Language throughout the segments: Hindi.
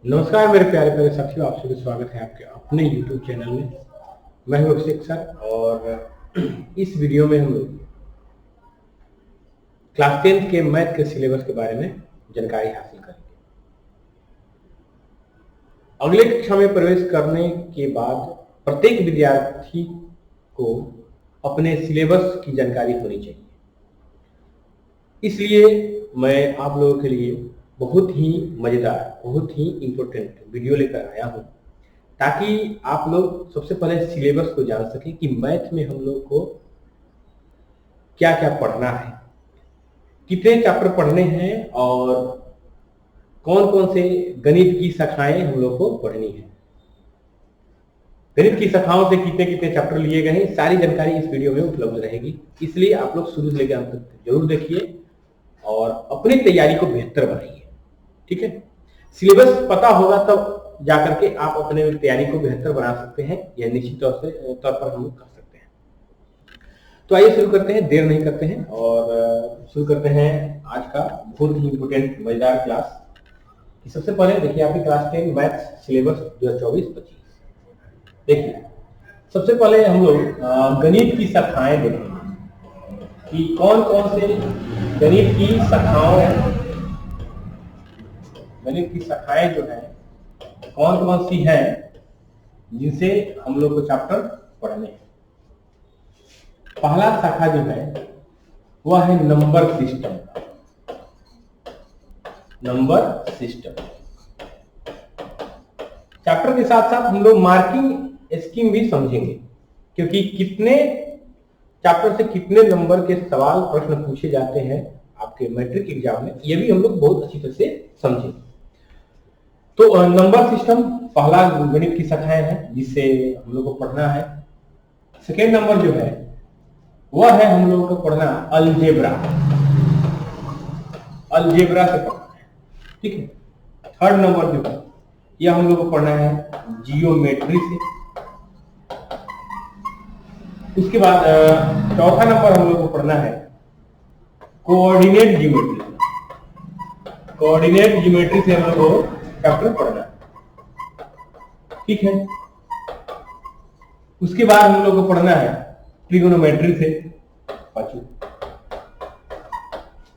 नमस्कार मेरे प्यारे प्यारे साथियों, आप सभी स्वागत है आपके अपने YouTube चैनल में। मैं हूं अभिषेक सर और इस वीडियो में हम लोग क्लास 10 के मैथ के सिलेबस के बारे में जानकारी हासिल करेंगे। अगले कक्षा में प्रवेश करने के बाद प्रत्येक विद्यार्थी को अपने सिलेबस की जानकारी होनी चाहिए। इसलिए मैं आप लोगों के लिए बहुत ही मज़ेदार, बहुत ही इम्पोर्टेंट वीडियो लेकर आया हूँ, ताकि आप लोग सबसे पहले सिलेबस को जान सकें कि मैथ में हम लोग को क्या क्या पढ़ना है, कितने चैप्टर पढ़ने हैं और कौन कौन से गणित की शाखाएं हम लोग को पढ़नी है। गणित की शाखाओं से कितने कितने चैप्टर लिए गए हैं, सारी जानकारी इस वीडियो में उपलब्ध रहेगी। इसलिए आप लोग शुरू से लेकर अंत तक जरूर देखिए और अपनी तैयारी को बेहतर बनाइए। ठीक है, सिलेबस पता होगा तब जाकर के आप अपने तैयारी को बेहतर बना सकते हैं, यह निश्चित तौर पर हम लोग कर सकते हैं। तो आइए शुरू करते हैं, देर नहीं करते हैं और शुरू करते हैं आज का बहुत ही इंपोर्टेंट मजेदार क्लास। सबसे पहले देखिए आपकी क्लास 10 मैथ सिलेबस 2024-25। देखिए सबसे पहले हम लोग गणित की शाखाएं देखेंगे कि कौन कौन से गणित की शाखाएं जो है कौन कौन सी हैं जिनसे हम लोग को चैप्टर पढ़ने हैं। पहला शाखा जो है वह है number system. Number system chapter के साथ साथ हम लोग मार्किंग स्कीम भी समझेंगे, क्योंकि कितने चैप्टर से कितने नंबर के सवाल प्रश्न पूछे जाते हैं आपके मैट्रिक एग्जाम में, ये भी हम लोग बहुत अच्छी तरह से समझेंगे। तो नंबर सिस्टम पहला गणित की शाखाएं है जिससे हम लोग को पढ़ना है। सेकेंड नंबर जो है वह है हम लोगों को पढ़ना अलजेब्रा। अलजेब्रा से पढ़ना है, ठीक है। थर्ड नंबर जो है यह हम लोग को पढ़ना है जियोमेट्री से। उसके बाद चौथा नंबर हम लोग को पढ़ना है कोऑर्डिनेट ज्योमेट्री। कोऑर्डिनेट ज्योमेट्री से हम लोग को चैप्टर पढ़ना है, ठीक है। उसके बाद हम लोग को पढ़ना है ट्रिगोनोमेट्री से,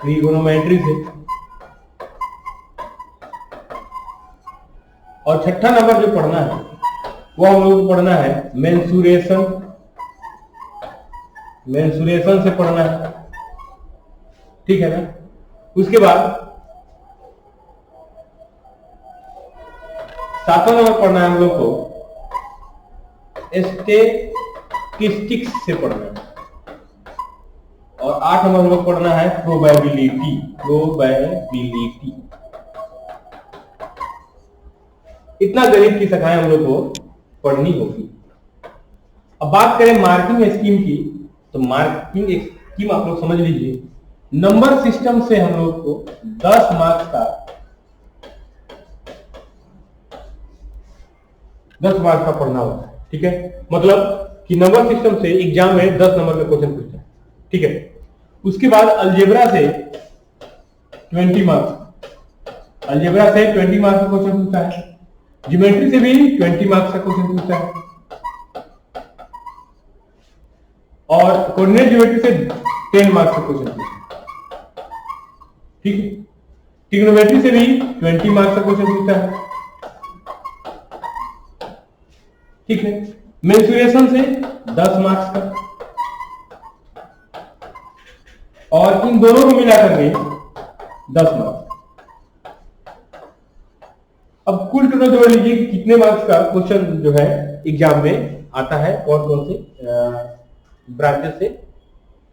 ट्रिगोनोमेट्री से। और छठा नंबर जो पढ़ना है वो हम लोग को पढ़ना है मेंसुरेशन। मेंसुरेशन से पढ़ना है, ठीक है ना। उसके बाद सातवां नंबर पढ़ना है हम लोग को स्टैटिस्टिक्स से पढ़ना है। और 8 नंबर हम लोग पढ़ना है प्रोबेबिलिटी। प्रोबेबिलिटी इतना गणित की शाखाएं हम लोग को पढ़नी होगी। अब बात करें मार्किंग स्कीम की, तो मार्किंग स्कीम आप लोग समझ लीजिए। नंबर सिस्टम से हम लोग को 10 मार्क्स का 10 मार्क्स का पढ़ना होता है, ठीक है। मतलब कि नंबर सिस्टम से एग्जाम में 10 नंबर का क्वेश्चन पूछता है, ठीक है। उसके बाद अलजेब्रा से 20 मार्क्स, अलजेब्रा से 20 मार्क्स का क्वेश्चन पूछता है। ज्योमेट्री से भी 20 मार्क्स का क्वेश्चन पूछता है। और कोऑर्डिनेट ज्योमेट्री से 10 मार्क्स का क्वेश्चन पूछता है, ठीक है। ट्रिग्नोमेट्री से भी 20 मार्क्स का क्वेश्चन पूछता है, ठीक है। मेंसुरेशन से 10 मार्क्स का, और इन दोनों को मिलाकर के 10 मार्क्स। अब कुल टोटल जोड़ लीजिए कि कितने मार्क्स का क्वेश्चन जो है एग्जाम में आता है, कौन कौन से ब्रांचेस से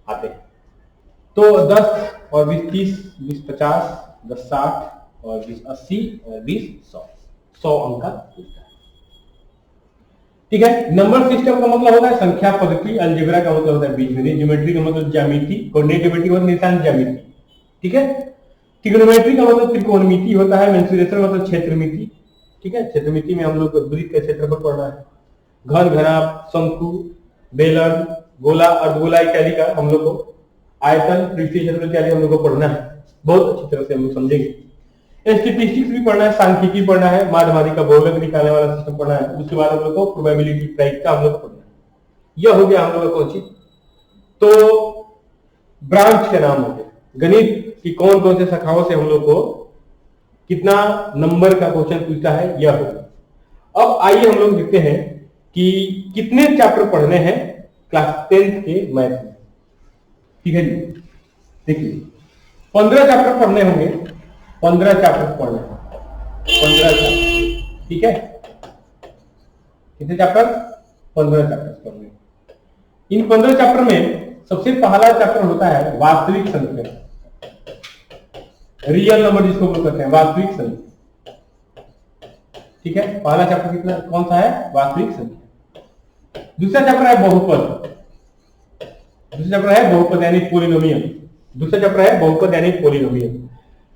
आते हैं। तो 10 और 20 30, 20 50, 10 60 और 20 80 और 20 100 अंक का पूछता है, ठीक है। नंबर सिस्टम का मतलब होता है संख्या पद्धति, अलजेब्रा का मतलब होता है बीजगणित, ज्योमेट्री का मतलब ज्यामिति, कोऑर्डिनेट ज्योमेट्री का मतलब निशान ज्यामिति, ठीक है। ट्रिगोनोमेट्री का मतलब त्रिकोणमिति होता है। मेंसुरेशन मतलब क्षेत्रमिति, ठीक है। क्षेत्रमिति में हम लोग वृत्त का क्षेत्रफल पढ़ना है। घन, घनाभ, शंकु, बेलन, गोला, अर्धगोला इत्यादि का हम लोग को आयतन, पृष्ठीय क्षेत्रफल इत्यादि हम लोग को पढ़ना है। बहुत अच्छी तरह से हम लोग समझेंगे। स्टैटिस्टिक्स भी पढ़ना है, सांख्यिकी पढ़ना है, माध्यमिक का बहुलक निकालने वाला सिस्टम पढ़ना है। उसके बाद हम लोग को प्रोबेबिलिटी प्रायिकता हम लोग को पढ़ना है। यह हो गया हम लोग का कौन सी, तो ब्रांच के नाम हो गए, गणित की कौन कौन से शाखाओं से हम लोग को कितना नंबर का क्वेश्चन पूछता है, यह होगा। अब आइए हम लोग देखते हैं कि कितने चैप्टर पढ़ने हैं क्लास 10th के मैथ में। ठीक है जी, देखिए 15 चैप्टर पढ़ने होंगे, 15 चैप्टर पढ़ने हैं, 15 चैप्टर। ठीक है, कितने चैप्टर, 15 चैप्टर पढ़ने। इन 15 चैप्टर में सबसे पहला चैप्टर होता है वास्तविक संख्या, रियल नंबर जिसको बोल सकते हैं, वास्तविक संख्या। ठीक है, पहला चैप्टर कितना कौन सा है, वास्तविक संख्या। दूसरा चैप्टर है बहुपद, दूसरा चैप्टर है बहुपद यानी पोलिनोमियल, दूसरा चैप्टर है बहुपद यानी पोलिनोमियल।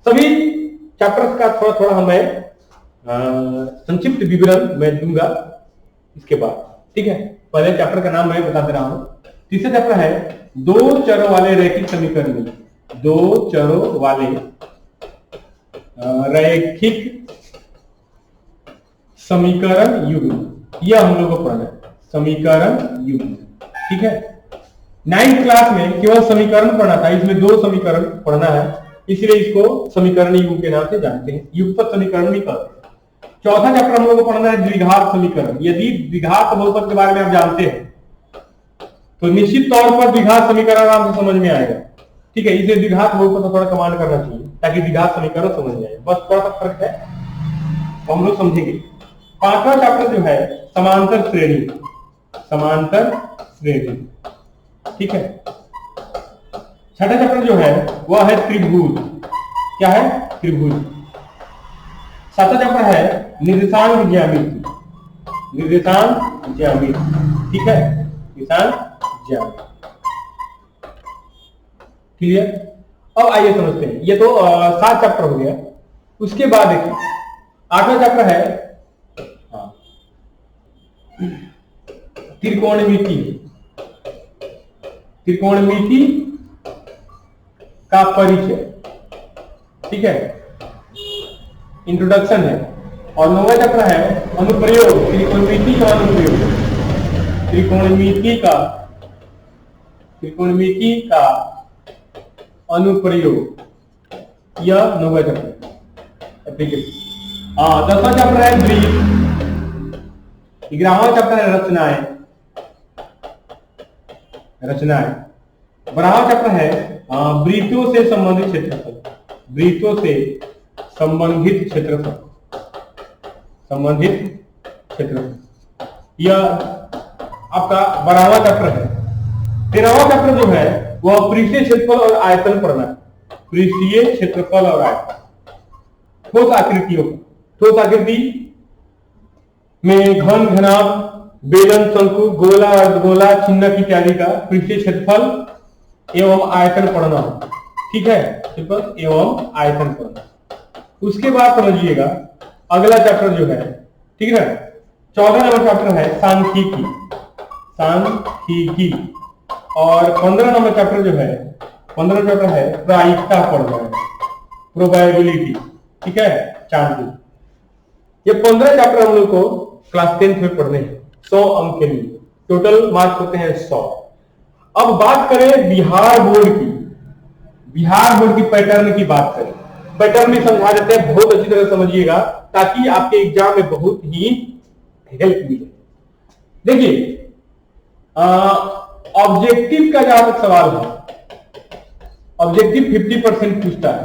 सभी चैप्टर्स का थोड़ा थोड़ा हमें संक्षिप्त विवरण मैं दूंगा इसके बाद। ठीक है, पहले चैप्टर का नाम मैं बता दे रहा हूं। तीसरा चैप्टर है दो चरों वाले रैखिक समीकरण, दो चरों वाले रैखिक समीकरण युग्म, यह हम लोग को पढ़ना है, समीकरण युग्म। ठीक है, 9th क्लास में केवल समीकरण पढ़ना था, इसमें दो समीकरण पढ़ना है, इसलिए इसको समीकरण युग्म के नाम से जानते हैं, युगपत समीकरण भी कहते हैं। चौथा चैप्टर हम लोग को पढ़ना है द्विघात समीकरण। यदि द्विघात बहुपद के बारे में आप जानते हैं तो निश्चित तौर पर द्विघात समीकरण आराम से समझ में आएगा। ठीक है, इसे द्विघात बहुपद का थोड़ा कमांड करना चाहिए ताकि द्विघात समीकरण समझ में आए, बस थोड़ा सा फर्क है, हम लोग समझेंगे। पांचवा चैप्टर जो है समांतर श्रेणी, समांतर श्रेणी। ठीक है, छठा चैप्टर जो है वह है त्रिभुज, क्या है, त्रिभुज। सातवां चैप्टर है निर्देशांक ज्यामिति, निर्देशांक ज्यामिति। ठीक है, निर्देशांक ज्यामिति। क्लियर। अब आइए समझते हैं, ये तो 7 चैप्टर हो गया। उसके बाद देखिए 8वां चैप्टर है त्रिकोणमिति, त्रिकोणमिति का परिचय। ठीक है, इंट्रोडक्शन है। और 9वां चैप्टर है अनुप्रयोग, त्रिकोणमिति का अनुप्रयोग, त्रिकोणमिति का, त्रिकोणमिति का अनुप्रयोग, यह 9वां चैप्टर। ठीक है, 10वां चैप्टर है ब्रीफ, 11वां चैप्टर है रचनाएं, रचनाएं। 12वां चैप्टर है वृत्तों से संबंधित क्षेत्रफल, वृत्तों से संबंधित क्षेत्रफल, संबंधित क्षेत्रफल, यह आपका 12वां चैप्टर है। 13वां चैप्टर जो है वह पृष्ठीय क्षेत्रफल और आयतन पढ़ना है, पृष्ठीय क्षेत्रफल और आयतन। ठोस आकृतियों, ठोस आकृति में घन, घनाभ, बेलन, शंकु, गोला, अर्धगोला, छिन्नक इत्यादि का पृष्ठीय क्षेत्रफल एवं आयतन पढ़ना हो। ठीक है, क्षेत्रफल एवं आयतन पढ़ना। उसके बाद समझिएगा अगला चैप्टर जो है, ठीक है, 14 नंबर चैप्टर है सांख्यिकी, सांख्यिकी। और 15 नंबर चैप्टर जो है, 15 चैप्टर है प्रायिकता पढ़ना है, प्रोबेबिलिटी। ठीक है, चांसेस। ये 15 चैप्टर हम लोग को क्लास 10th में पढ़ने हैं 100 अंक के लिए, टोटल मार्क्स होते हैं 100। अब बात करें बिहार बोर्ड की, बिहार बोर्ड की पैटर्न की बात करें, पैटर्न भी समझा देते हैं, बहुत अच्छी तरह समझिएगा ताकि आपके एग्जाम में बहुत ही हेल्प मिले। देखिए ऑब्जेक्टिव का जहां तक सवाल है, ऑब्जेक्टिव 50% पूछता है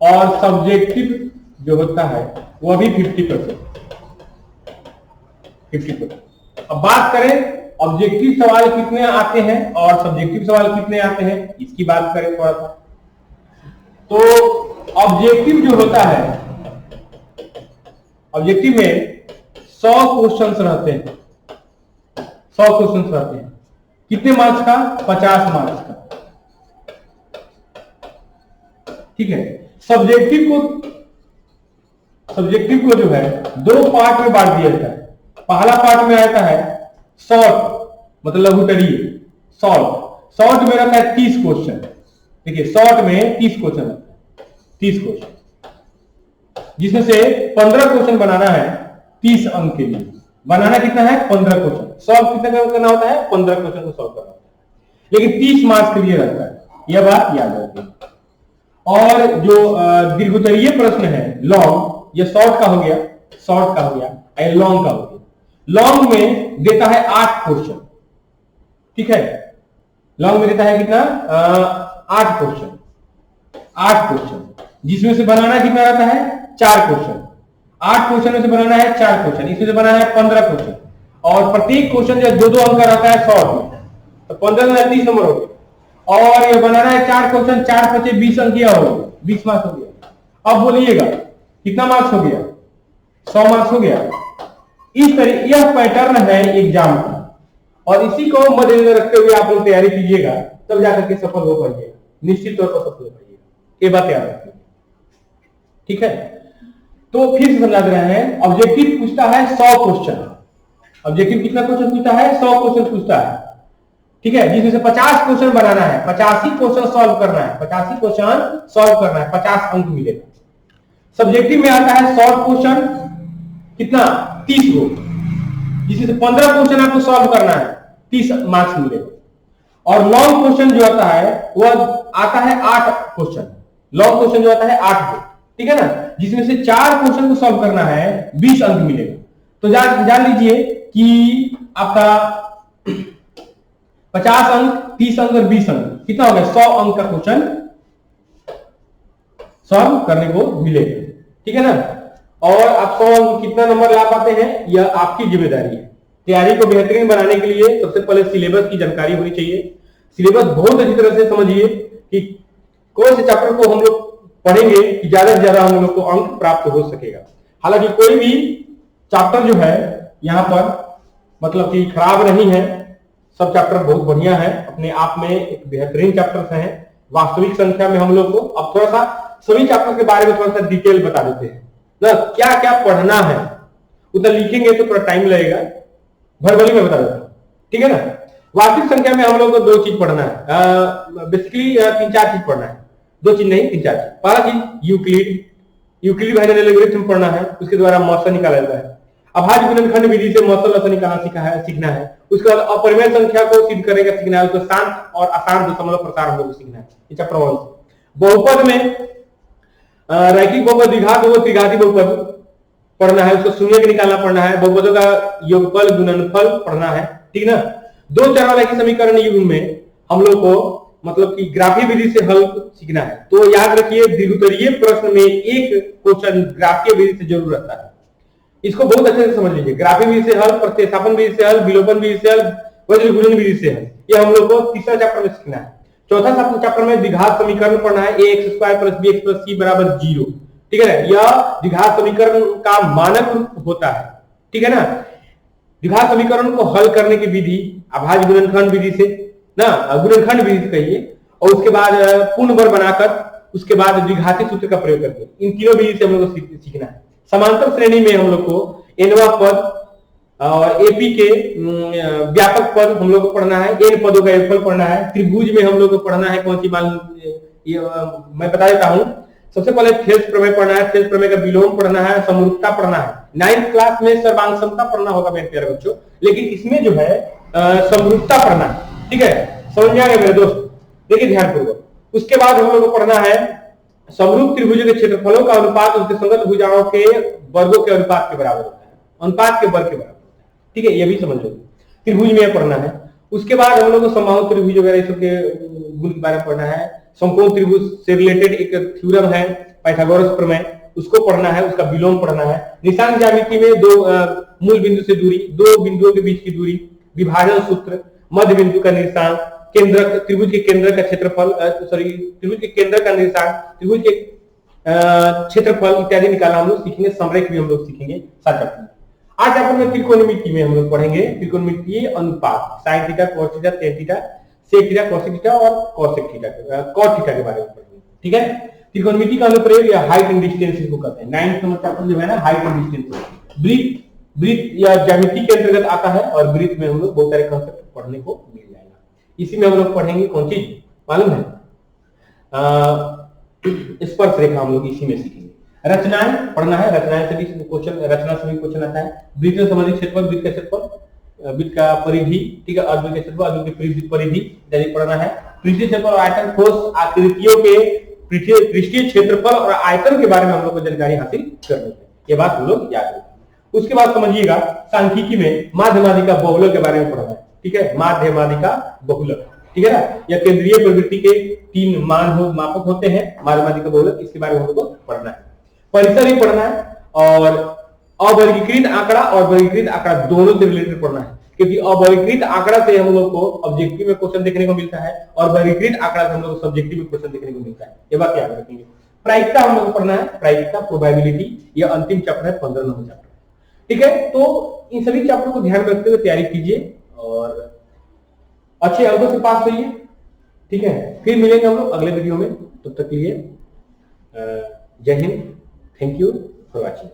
और सब्जेक्टिव जो होता है वह भी 50%। अब बात करें ऑब्जेक्टिव सवाल कितने आते हैं और सब्जेक्टिव सवाल कितने आते हैं, इसकी बात करें थोड़ा सा। तो ऑब्जेक्टिव जो होता है, ऑब्जेक्टिव में 100 क्वेश्चंस रहते हैं, 100 क्वेश्चंस रहते हैं। कितने मार्क्स का, 50 मार्क्स का। ठीक है, सब्जेक्टिव को जो है 2 पार्ट में बांट दिया जाता है। पहला पार्ट में आता है शॉर्ट, मतलब लघुतरीय, शॉर्ट में रहता है 30 क्वेश्चन। देखिए शॉर्ट में 30 क्वेश्चन रहता है, 30 क्वेश्चन। जिसमें से 15 क्वेश्चन बनाना है 30 अंक के लिए। बनाना कितना है? 15 क्वेश्चन। सॉल्व कितना करना होता है? 15 क्वेश्चन को सॉल्व करना होता है, लेकिन 30 मार्क्स के लिए रहता है, यह बात याद रखिए। और जो दीर्घोत्तरीय प्रश्न है लॉन्ग, ये शॉर्ट का हो गया, शॉर्ट का हो गया, लॉन्ग का हो गया। लॉन्ग में देता है 8 क्वेश्चन, ठीक है। लॉन्ग में देता है कितना? 8 क्वेश्चन, 8 क्वेश्चन, जिसमें से बनाना कितना रहता है? 4 क्वेश्चन। 8 क्वेश्चन में से बनाना है 4 क्वेश्चन, इसमें से बनाना है 15 क्वेश्चन, और प्रत्येक क्वेश्चन जो 2-2 अंक का रहता है शॉर्ट में, तो 15 में 30 नंबर हो गए। और ये बनाना है 4 क्वेश्चन, 4 × 5 = 20 अंक हो गया, 20 मार्क्स हो गया। अब बोलिएगा कितना मार्क्स हो गया? 100 मार्क्स हो गया। इस तरह यह पैटर्न है एग्जाम का, और इसी को मद्देनजर रखते हुए आप लोग तैयारी कीजिएगा, तब जाकर के सफल हो पाइएगा, निश्चित तौर पर सफल हो पाइएगा। ये बात याद रखिए, ठीक है। तो फिर से समझा दे रहे हैं, ऑब्जेक्टिव पूछता है 100 क्वेश्चन। ऑब्जेक्टिव कितना क्वेश्चन पूछता है? 100 क्वेश्चन पूछता है, ठीक है, जिसमें से 50 क्वेश्चन बनाना है, 85 क्वेश्चन सॉल्व करना है, 85 क्वेश्चन सॉल्व करना है, 50 अंक मिलेगा। सब्जेक्टिव में आता है शॉर्ट क्वेश्चन, कितना? 30 गो, जिसमें से 15 क्वेश्चन आपको सॉल्व करना है, 30 मार्क्स मिलेगा। और लॉन्ग क्वेश्चन जो आता है वह आता है 8 क्वेश्चन। लॉन्ग क्वेश्चन जो आता है 8 गो, ठीक है ना, जिसमें से 4 क्वेश्चन को सॉल्व करना है, 20 अंक मिलेगा। तो जान लीजिए कि आपका 50 अंक, 30 अंक और 20 अंक, कितना हो गया? 100 अंक का क्वेश्चन सॉल्व करने को मिलेगा, ठीक है ना। और आप 100 अंक कितना नंबर ला पाते हैं, यह आपकी जिम्मेदारी है। तैयारी को बेहतरीन बनाने के लिए सबसे पहले सिलेबस की जानकारी होनी चाहिए। सिलेबस बहुत अच्छी तरह से समझिए कि कौन से चैप्टर को हम लोग पढ़ेंगे कि ज्यादा से ज्यादा हम लोग को अंक प्राप्त हो सकेगा। हालांकि कोई भी चैप्टर जो है यहाँ पर मतलब कि खराब नहीं है, सब चैप्टर बहुत बढ़िया है, अपने आप में एक बेहतरीन चैप्टर्स हैं। वास्तविक संख्या में हम लोग को अब थोड़ा सा सभी चैप्टर के बारे में थोड़ा सा डिटेल बता देते हैं ना, क्या क्या पढ़ना है। उतना लिखेंगे तो थोड़ा टाइम लगेगा, भरभली में बता देता हूँ, ठीक है ना। वास्तविक संख्या में हम लोग को 2 चीज पढ़ना है, बेसिकली 3-4 चीज पढ़ना है, 2 चीज नहीं 3-4 चीज। पहला चीज यूक्लिड भाइनल एल्गोरिथम पढ़ना है, उसके द्वारा मौसा निकाला जाता है। अभाज्य गुणनखंड विधि से मौसा निकालना सीखना है। उसके बाद अपरिमेय संख्या को सिद्ध करने का सीखना है, उसको शांत और आसान दशमलव प्रसार हम लोग को सीखना है, ये चैप्टर 1 से। बहुपद में रैखिक बहुपद, द्विघात बहुपद, त्रिघाती बहुपद पढ़ना है, उसको शून्य के निकालना पढ़ना है, बहुपदों का योगफल गुणनफल पढ़ना है, ठीक ना। 2 चर वाला समीकरण युग्म में हम लोग को मतलब कि ग्राफीय विधि से हल सीखना है। तो याद रखिए, दीर्घोत्तरीय प्रश्न में एक क्वेश्चन ग्राफीय विधि से जरूर रहता है, इसको बहुत अच्छे से समझ लीजिए। ग्राफीय विधि से हल, प्रतिस्थापन विधि से हल, विलोपन विधि से हल, वज्रघूर्णन विधि से हल, ये हम लोग को तीसरा चैप्टर में सीखना है। चौथा चैप्टर में द्विघात समीकरण पढ़ना है, ax² + bx + c = 0, ठीक है ना। यह द्विघात समीकरण का मानक रूप होता है, ठीक है ना। द्विघात समीकरण को हल करने की विधि अभाज्य गुणनखंड विधि से ना, गुणनखंड विधि से कहिए, और उसके बाद पूर्ण वर्ग बनाकर, उसके बाद द्विघाती सूत्र का प्रयोग करके, इन तीनों विधि से हम लोग को सीखना है। समांतर श्रेणी में हम लोग को nवां पद और एपी के व्यापक पद हम लोग को पढ़ना है, n पदों का योगफल पढ़ना है। त्रिभुज में हम लोग को पढ़ना है कौन सी, मैं बता देता हूं। सबसे पहले थेल्स प्रमेय पढ़ना है, थेल्स प्रमेय का विलोम पढ़ना है, समरूपता पढ़ना है। 9th क्लास में सर्वांग समता पढ़ना होगा मेरे प्यारे बच्चों, लेकिन इसमें जो है समरूपता पढ़ना है, ठीक है। समझ में आ गया मेरे दोस्त, देखिए ध्यानपूर्वक। उसके बाद हम लोग को पढ़ना है समरूप त्रिभुजों के क्षेत्रफलों का अनुपात उनके संगत भुजाओं के वर्गों के अनुपात के बराबर होता है, अनुपात के वर्ग के बराबर होता है, ठीक है, ये भी समझ लो। त्रिभुज में पढ़ना है। उसके बाद हम लोग को समबाहु त्रिभुज वगैरह सबके गुण के बारे में पढ़ना है। समकोण त्रिभुज से रिलेटेड एक थ्योरम है पाइथागोरस प्रमेय, उसको पढ़ना है, उसका विलोम पढ़ना है। निशान ज्यामिति में 2 मूल बिंदु से दूरी, 2 बिंदुओं के बीच की दूरी, विभाजन सूत्र, मध्य बिंदु का निशान, केंद्रक, त्रिभुज के केंद्र का क्षेत्रफल, त्रिभुज के केंद्र का निशान, त्रिभुज के क्षेत्रफल इत्यादि निकालना हम लोग सीखेंगे। समरेख भी हम लोग सीखेंगे 7 चैप्टर में। 8 चैप्टर में त्रिकोणमिति में हम लोग पढ़ेंगे त्रिकोणमितीय अनुपात, sine theta, cos theta, tan theta, sec theta, cosec theta और कॉसेक थीटा, कॉट थीटा के बारे में पढ़ेंगे, ठीक है। त्रिकोणमिति का अनुप्रयोग या हाइट एंड डिस्टेंस इसको कहते हैं। 9th नंबर चैप्टर जो है ना, हाइट एंड डिस्टेंस, वृत्त या ज्यामिति के अंतर्गत आता है, और वृत्त में हम लोग बहुत सारे कांसेप्ट पढ़ने को मिल जाएगा। इसी में हम लोग पढ़ेंगे कौन चीज मालूम है, स्पर्श रेखा हम लोग इसी में सीखेंगे। रचनाएं पढ़ना है, रचनाएं से भी क्वेश्चन, रचना से भी क्वेश्चन आता है। वृत्त से संबंधित क्षेत्रफल, वृत्त का क्षेत्रफल, वृत्त का परिधि, ठीक है, अर्धवृत्त का क्षेत्रफल, अर्धवृत्त की परिधि इत्यादि पढ़ना है। पृष्ठीय क्षेत्रफल और आयतन, ठोस आकृतियों के पृष्ठीय क्षेत्रफल और आयतन के बारे में हम लोग को जानकारी हासिल करनी है, ये बात हम लोग याद रखेंगे। उसके बाद समझिएगा सांख्यिकी में माध्यमादिका बहुलक के बारे में पढ़ना है, ठीक है, माध्यमादिका बहुलक, ठीक है ना, या केंद्रीय प्रवृत्ति के 3 मापक होते हैं, माध्यमादिका बहुलक, इसके बारे में हम लोग को पढ़ना है। परिसर ही पढ़ना है, और अवर्गीकृत आंकड़ा और वर्गीकृत आंकड़ा दोनों से रिलेटेड पढ़ना है, क्योंकि अवर्गीकृत आंकड़ा से हम लोग को ऑब्जेक्टिव में क्वेश्चन देखने को मिलता है और वर्गीकृत आंकड़ा से हम लोग को सब्जेक्टिव में क्वेश्चन देखने को मिलता है, ये बात याद रखेंगे। प्रायिकता हम लोग को पढ़ना है, प्रायिकता, प्रोबेबिलिटी, ये अंतिम चैप्टर है, 15 नंबर चैप्टर, ठीक है। तो इन सभी चैप्टर को ध्यान रखते हुए तैयारी कीजिए और अच्छे अंकों से पास होइए, ठीक है। फिर मिलेंगे हम लोग अगले वीडियो में, तब तक के लिए जय Hind, thank you for watching.